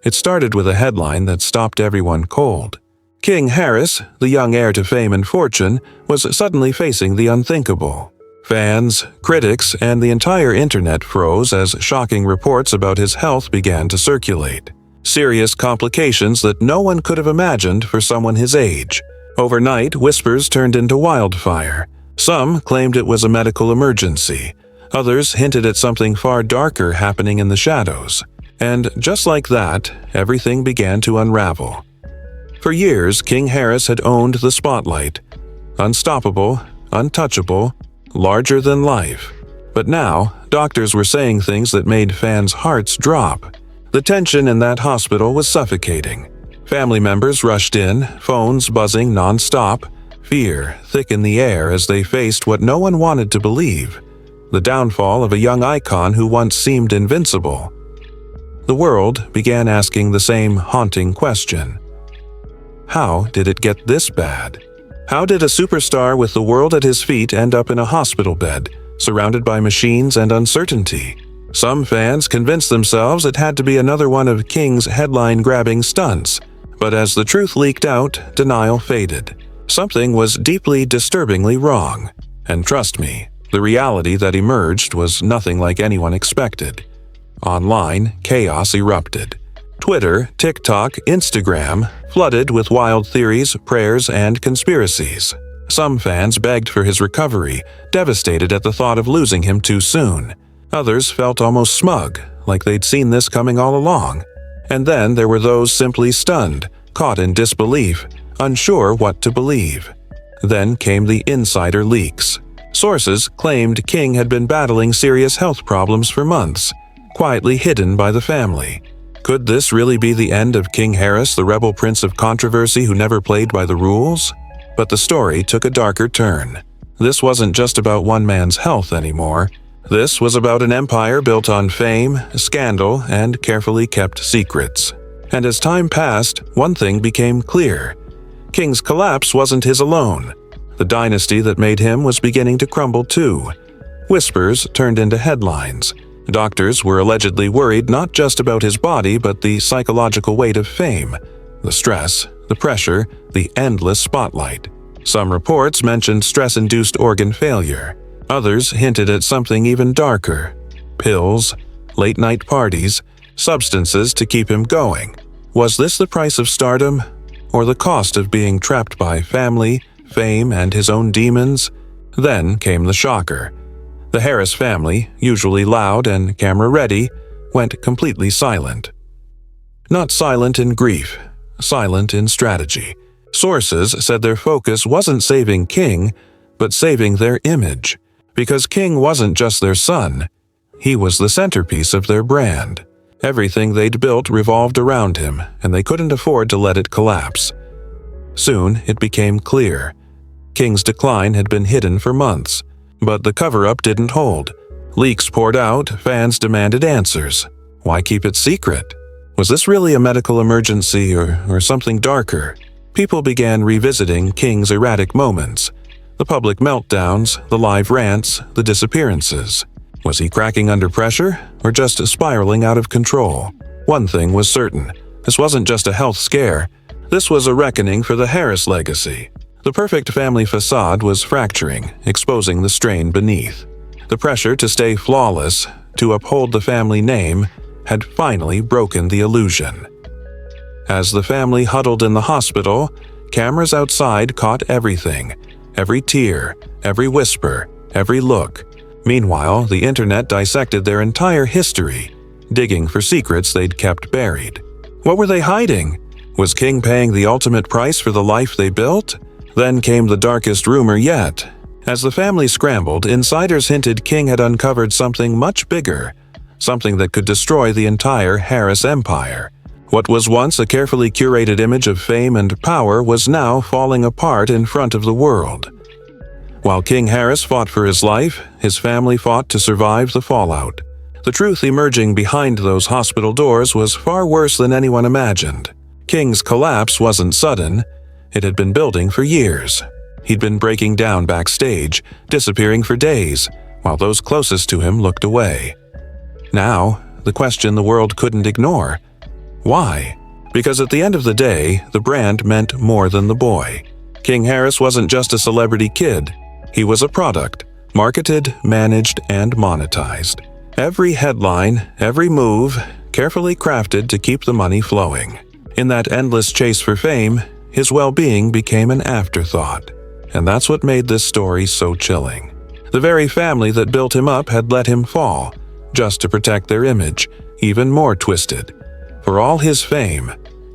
It started with a headline that stopped everyone cold. King Harris, the young heir to fame and fortune, was suddenly facing the unthinkable. Fans, critics, and the entire internet froze as shocking reports about his health began to circulate. Serious complications that no one could have imagined for someone his age. Overnight, whispers turned into wildfire. Some claimed it was a medical emergency. Others hinted at something far darker happening in the shadows. And just like that, everything began to unravel. For years, King Harris had owned the spotlight. Unstoppable, untouchable, larger than life. But now, doctors were saying things that made fans' hearts drop. The tension in that hospital was suffocating. Family members rushed in, phones buzzing non-stop, fear thick in the air as they faced what no one wanted to believe: the downfall of a young icon who once seemed invincible. The world began asking the same haunting question. How did it get this bad? How did a superstar with the world at his feet end up in a hospital bed, surrounded by machines and uncertainty? Some fans convinced themselves it had to be another one of King's headline-grabbing stunts, but as the truth leaked out, denial faded. Something was deeply disturbingly wrong. And trust me, the reality that emerged was nothing like anyone expected. Online, chaos erupted. Twitter, TikTok, Instagram flooded with wild theories, prayers, and conspiracies. Some fans begged for his recovery, devastated at the thought of losing him too soon. Others felt almost smug, like they'd seen this coming all along. And then there were those simply stunned, caught in disbelief, unsure what to believe. Then came the insider leaks. Sources claimed King had been battling serious health problems for months, quietly hidden by the family. Could this really be the end of King Harris, the rebel prince of controversy who never played by the rules? But the story took a darker turn. This wasn't just about one man's health anymore. This was about an empire built on fame, scandal, and carefully kept secrets. And as time passed, one thing became clear. King's collapse wasn't his alone. The dynasty that made him was beginning to crumble too. Whispers turned into headlines. Doctors were allegedly worried not just about his body but the psychological weight of fame, the stress, the pressure, the endless spotlight. Some reports mentioned stress-induced organ failure. Others hinted at something even darker: pills, late-night parties, substances to keep him going. Was this the price of stardom, or the cost of being trapped by family, fame, and his own demons? Then came the shocker. The Harris family, usually loud and camera-ready, went completely silent. Not silent in grief, silent in strategy. Sources said their focus wasn't saving King, but saving their image. Because King wasn't just their son, he was the centerpiece of their brand. Everything they'd built revolved around him, and they couldn't afford to let it collapse. Soon, it became clear. King's decline had been hidden for months. But the cover-up didn't hold. Leaks poured out, fans demanded answers. Why keep it secret? Was this really a medical emergency or something darker? People began revisiting King's erratic moments. The public meltdowns, the live rants, the disappearances. Was he cracking under pressure, or just spiraling out of control? One thing was certain. This wasn't just a health scare. This was a reckoning for the Harris legacy. The perfect family facade was fracturing, exposing the strain beneath. The pressure to stay flawless, to uphold the family name, had finally broken the illusion. As the family huddled in the hospital, cameras outside caught everything: every tear, every whisper, every look. Meanwhile, the internet dissected their entire history, digging for secrets they'd kept buried. What were they hiding? Was King paying the ultimate price for the life they built? Then came the darkest rumor yet. As the family scrambled, insiders hinted King had uncovered something much bigger, something that could destroy the entire Harris empire. What was once a carefully curated image of fame and power was now falling apart in front of the world. While King Harris fought for his life, his family fought to survive the fallout. The truth emerging behind those hospital doors was far worse than anyone imagined. King's collapse wasn't sudden. It had been building for years. He'd been breaking down backstage, disappearing for days, while those closest to him looked away. Now, the question the world couldn't ignore: Why? Because at the end of the day, the brand meant more than the boy. King Harris wasn't just a celebrity kid. He was a product, marketed, managed, and monetized. Every headline, every move, carefully crafted to keep the money flowing. In that endless chase for fame, his well-being became an afterthought. And that's what made this story so chilling. The very family that built him up had let him fall, just to protect their image, even more twisted. For all his fame,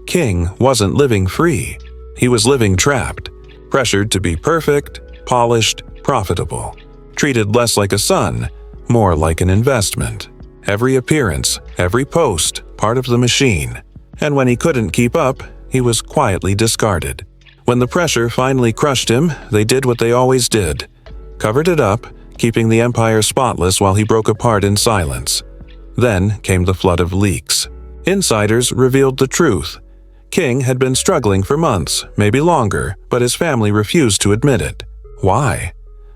King wasn't living free. He was living trapped, pressured to be perfect, polished, profitable. Treated less like a son, more like an investment. Every appearance, every post, part of the machine. And when he couldn't keep up, he was quietly discarded. When the pressure finally crushed him, they did what they always did. Covered it up, keeping the empire spotless while he broke apart in silence. Then came the flood of leaks. Insiders revealed the truth. King had been struggling for months, maybe longer, but his family refused to admit it. Why?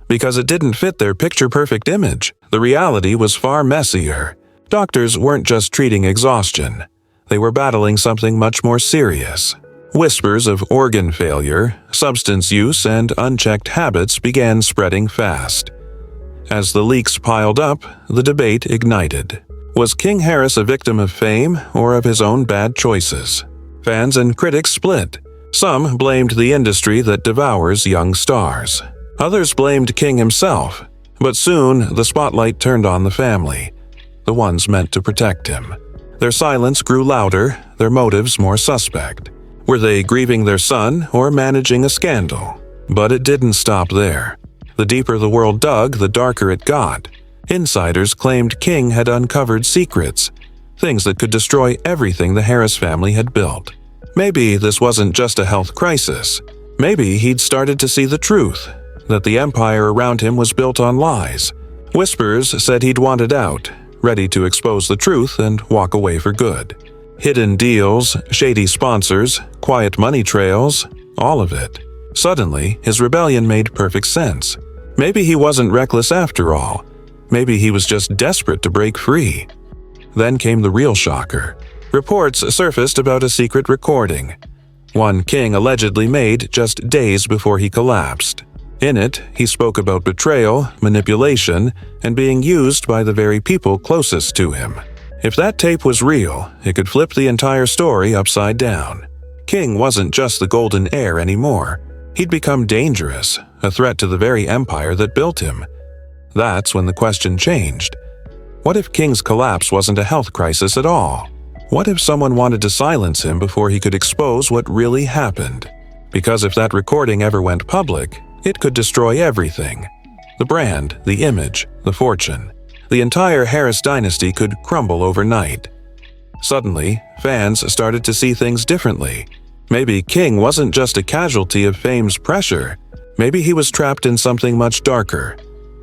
Because it didn't fit their picture-perfect image. The reality was far messier. Doctors weren't just treating exhaustion. They were battling something much more serious. Whispers of organ failure, substance use, and unchecked habits began spreading fast. As the leaks piled up, the debate ignited. Was King Harris a victim of fame or of his own bad choices? Fans and critics split. Some blamed the industry that devours young stars. Others blamed King himself. But soon, the spotlight turned on the family, the ones meant to protect him. Their silence grew louder, their motives more suspect. Were they grieving their son or managing a scandal? But it didn't stop there. The deeper the world dug, the darker it got. Insiders claimed King had uncovered secrets, things that could destroy everything the Harris family had built. Maybe this wasn't just a health crisis. Maybe he'd started to see the truth, that the empire around him was built on lies. Whispers said he'd wanted out, ready to expose the truth and walk away for good. Hidden deals, shady sponsors, quiet money trails, all of it. Suddenly, his rebellion made perfect sense. Maybe he wasn't reckless after all. Maybe he was just desperate to break free. Then came the real shocker. Reports surfaced about a secret recording, one King allegedly made just days before he collapsed. In it, he spoke about betrayal, manipulation, and being used by the very people closest to him. If that tape was real, it could flip the entire story upside down. King wasn't just the golden heir anymore. He'd become dangerous, a threat to the very empire that built him. That's when the question changed. What if King's collapse wasn't a health crisis at all? What if someone wanted to silence him before he could expose what really happened? Because if that recording ever went public, it could destroy everything. The brand, the image, the fortune. The entire Harris dynasty could crumble overnight. Suddenly, fans started to see things differently. Maybe King wasn't just a casualty of fame's pressure. Maybe he was trapped in something much darker.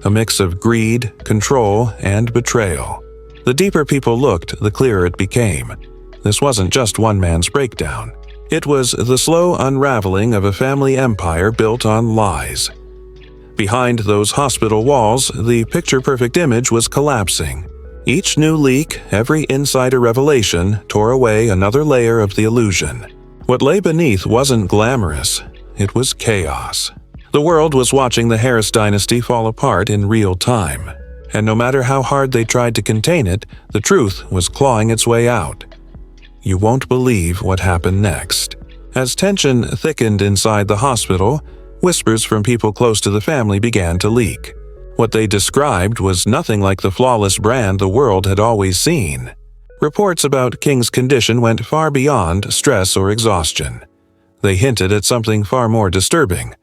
A mix of greed, control, and betrayal. The deeper people looked, the clearer it became. This wasn't just one man's breakdown. It was the slow unraveling of a family empire built on lies. Behind those hospital walls, the picture-perfect image was collapsing. Each new leak, every insider revelation, tore away another layer of the illusion. What lay beneath wasn't glamorous, it was chaos. The world was watching the Harris dynasty fall apart in real time. And no matter how hard they tried to contain it, the truth was clawing its way out. You won't believe what happened next. As tension thickened inside the hospital, whispers from people close to the family began to leak. What they described was nothing like the flawless brand the world had always seen. Reports about King's condition went far beyond stress or exhaustion. They hinted at something far more disturbing.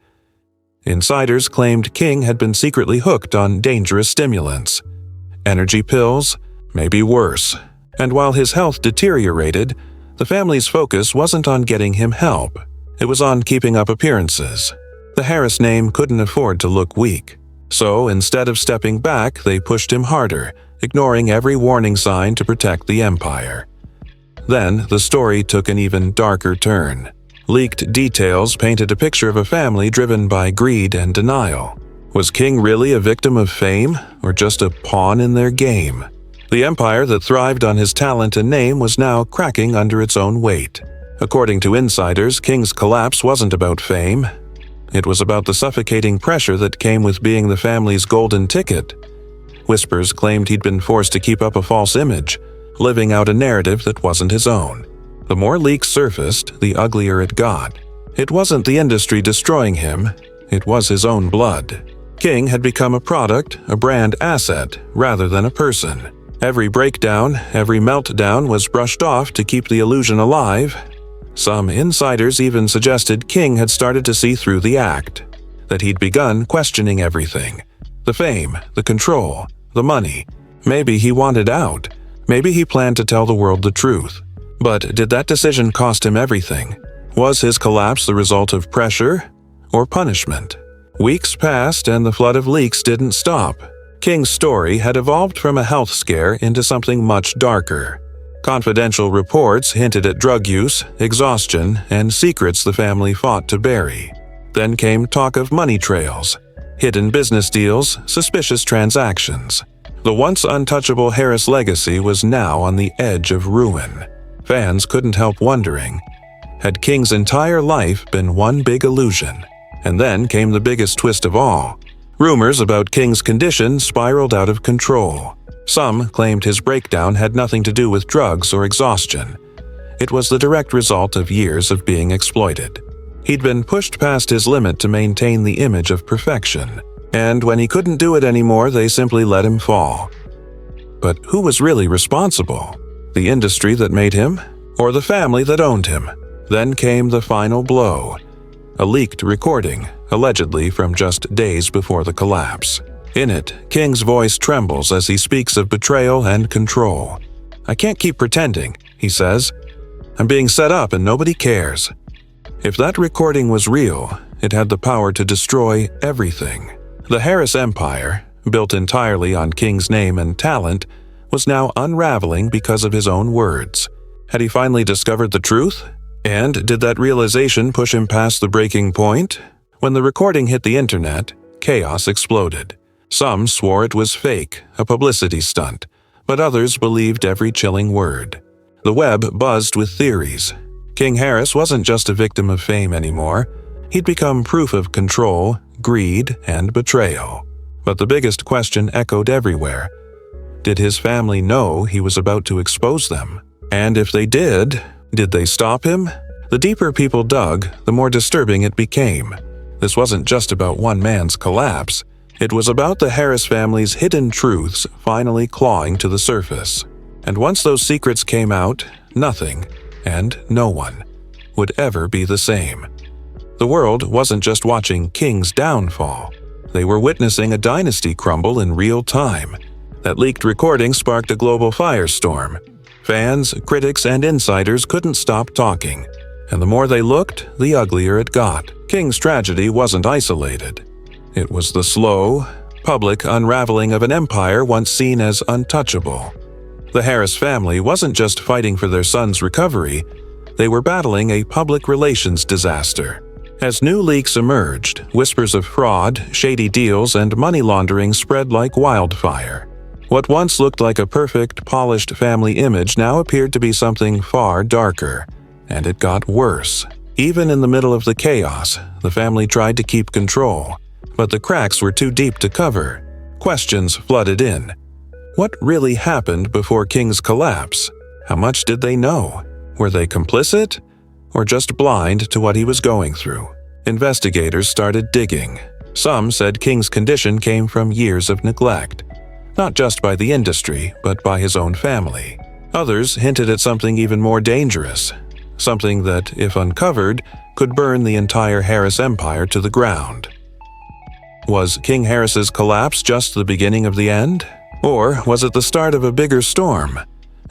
Insiders claimed King had been secretly hooked on dangerous stimulants. Energy pills, maybe worse. And while his health deteriorated, the family's focus wasn't on getting him help. It was on keeping up appearances. The Harris name couldn't afford to look weak. So instead of stepping back, they pushed him harder, ignoring every warning sign to protect the empire. Then the story took an even darker turn. Leaked details painted a picture of a family driven by greed and denial. Was King really a victim of fame, or just a pawn in their game? The empire that thrived on his talent and name was now cracking under its own weight. According to insiders, King's collapse wasn't about fame. It was about the suffocating pressure that came with being the family's golden ticket. Whispers claimed he'd been forced to keep up a false image, living out a narrative that wasn't his own. The more leaks surfaced, the uglier it got. It wasn't the industry destroying him, it was his own blood. King had become a product, a brand asset, rather than a person. Every breakdown, every meltdown was brushed off to keep the illusion alive. Some insiders even suggested King had started to see through the act, that he'd begun questioning everything. The fame, the control, the money. Maybe he wanted out. Maybe he planned to tell the world the truth. But did that decision cost him everything? Was his collapse the result of pressure or punishment? Weeks passed and the flood of leaks didn't stop. King's story had evolved from a health scare into something much darker. Confidential reports hinted at drug use, exhaustion, and secrets the family fought to bury. Then came talk of money trails, hidden business deals, suspicious transactions. The once untouchable Harris legacy was now on the edge of ruin. Fans couldn't help wondering, had King's entire life been one big illusion? And then came the biggest twist of all. Rumors about King's condition spiraled out of control. Some claimed his breakdown had nothing to do with drugs or exhaustion. It was the direct result of years of being exploited. He'd been pushed past his limit to maintain the image of perfection, and when he couldn't do it anymore, they simply let him fall. But who was really responsible? The industry that made him, or the family that owned him? Then came the final blow. A leaked recording, allegedly from just days before the collapse. In it, King's voice trembles as he speaks of betrayal and control. "I can't keep pretending," he says. "I'm being set up and nobody cares." If that recording was real, it had the power to destroy everything. The Harris Empire, built entirely on King's name and talent, was now unraveling because of his own words. Had he finally discovered the truth? And did that realization push him past the breaking point? When the recording hit the internet, chaos exploded. Some swore it was fake, a publicity stunt, but others believed every chilling word. The web buzzed with theories. King Harris wasn't just a victim of fame anymore. He'd become proof of control, greed, and betrayal. But the biggest question echoed everywhere. Did his family know he was about to expose them? And if they did they stop him? The deeper people dug, the more disturbing it became. This wasn't just about one man's collapse. It was about the Harris family's hidden truths finally clawing to the surface. And once those secrets came out, nothing, and no one, would ever be the same. The world wasn't just watching King's downfall. They were witnessing a dynasty crumble in real time. That leaked recording sparked a global firestorm. Fans, critics, and insiders couldn't stop talking. And the more they looked, the uglier it got. King's tragedy wasn't isolated. It was the slow, public unraveling of an empire once seen as untouchable. The Harris family wasn't just fighting for their son's recovery, they were battling a public relations disaster. As new leaks emerged, whispers of fraud, shady deals, and money laundering spread like wildfire. What once looked like a perfect, polished family image now appeared to be something far darker. And it got worse. Even in the middle of the chaos, the family tried to keep control. But the cracks were too deep to cover. Questions flooded in. What really happened before King's collapse? How much did they know? Were they complicit? Or just blind to what he was going through? Investigators started digging. Some said King's condition came from years of neglect. Not just by the industry, but by his own family. Others hinted at something even more dangerous. Something that, if uncovered, could burn the entire Harris empire to the ground. Was King Harris's collapse just the beginning of the end? Or was it the start of a bigger storm?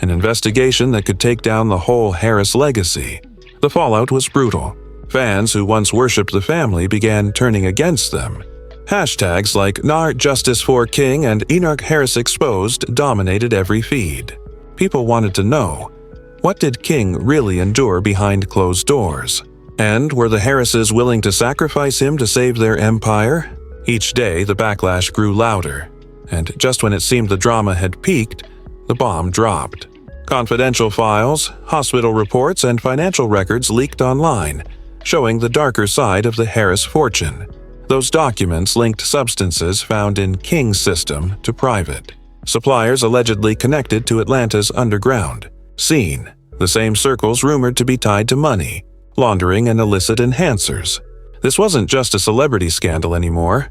An investigation that could take down the whole Harris legacy? The fallout was brutal. Fans who once worshipped the family began turning against them. Hashtags like "Nar Justice for King" and "Enoch Harris Exposed" dominated every feed. People wanted to know, what did King really endure behind closed doors? And were the Harrises willing to sacrifice him to save their empire? Each day, the backlash grew louder. And just when it seemed the drama had peaked, the bomb dropped. Confidential files, hospital reports, and financial records leaked online, showing the darker side of the Harris fortune. Those documents linked substances found in King's system to private. Suppliers allegedly connected to Atlanta's underground. Seen, the same circles rumored to be tied to money, laundering, and illicit enhancers. This wasn't just a celebrity scandal anymore.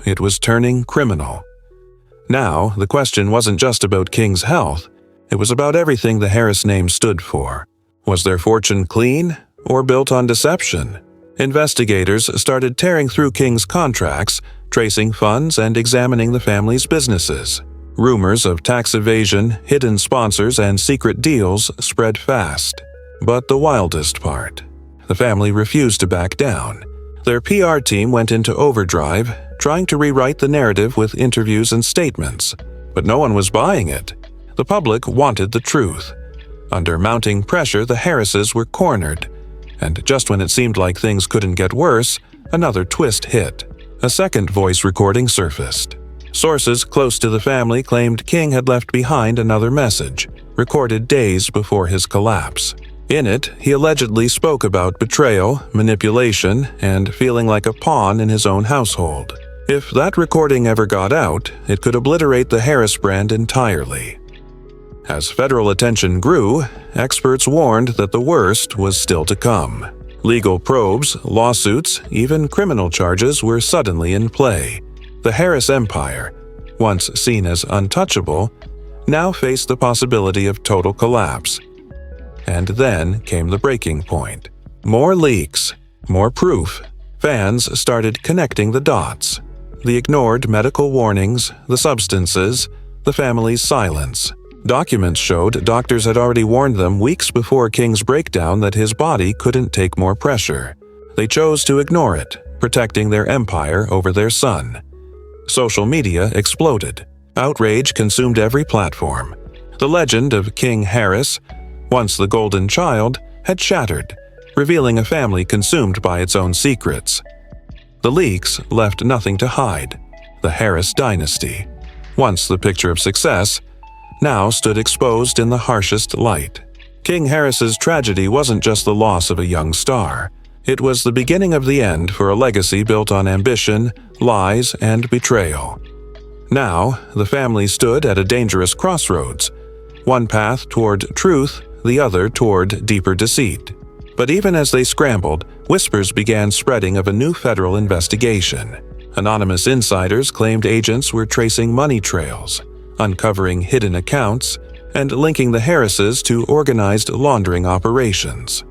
It was turning criminal. Now, the question wasn't just about King's health. It was about everything the Harris name stood for. Was their fortune clean or built on deception? Investigators started tearing through King's contracts, tracing funds, and examining the family's businesses. Rumors of tax evasion, hidden sponsors, and secret deals spread fast. But the wildest part: the family refused to back down. Their PR team went into overdrive, trying to rewrite the narrative with interviews and statements. But no one was buying it. The public wanted the truth. Under mounting pressure, the Harrises were cornered. And just when it seemed like things couldn't get worse, another twist hit. A second voice recording surfaced. Sources close to the family claimed King had left behind another message, recorded days before his collapse. In it, he allegedly spoke about betrayal, manipulation, and feeling like a pawn in his own household. If that recording ever got out, it could obliterate the Harris brand entirely. As federal attention grew, experts warned that the worst was still to come. Legal probes, lawsuits, even criminal charges were suddenly in play. The Harris empire, once seen as untouchable, now faced the possibility of total collapse. And then came the breaking point. More leaks, more proof. Fans started connecting the dots. The ignored medical warnings, the substances, the family's silence. Documents showed doctors had already warned them weeks before King's breakdown that his body couldn't take more pressure. They chose to ignore it, protecting their empire over their son. Social media exploded. Outrage consumed every platform. The legend of King Harris, once the golden child, had shattered, revealing a family consumed by its own secrets. The leaks left nothing to hide. The Harris dynasty, once the picture of success, now stood exposed in the harshest light. King Harris's tragedy wasn't just the loss of a young star. It was the beginning of the end for a legacy built on ambition, lies, and betrayal. Now, the family stood at a dangerous crossroads, one path toward truth, the other toward deeper deceit. But even as they scrambled, whispers began spreading of a new federal investigation. Anonymous insiders claimed agents were tracing money trails, uncovering hidden accounts, and linking the Harrises to organized laundering operations.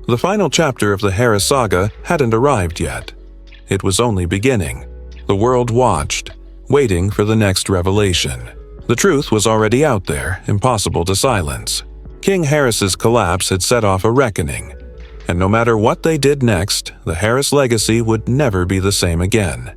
The final chapter of the Harris saga hadn't arrived yet. It was only beginning. The world watched, waiting for the next revelation. The truth was already out there, impossible to silence. King Harris's collapse had set off a reckoning, and no matter what they did next, the Harris legacy would never be the same again.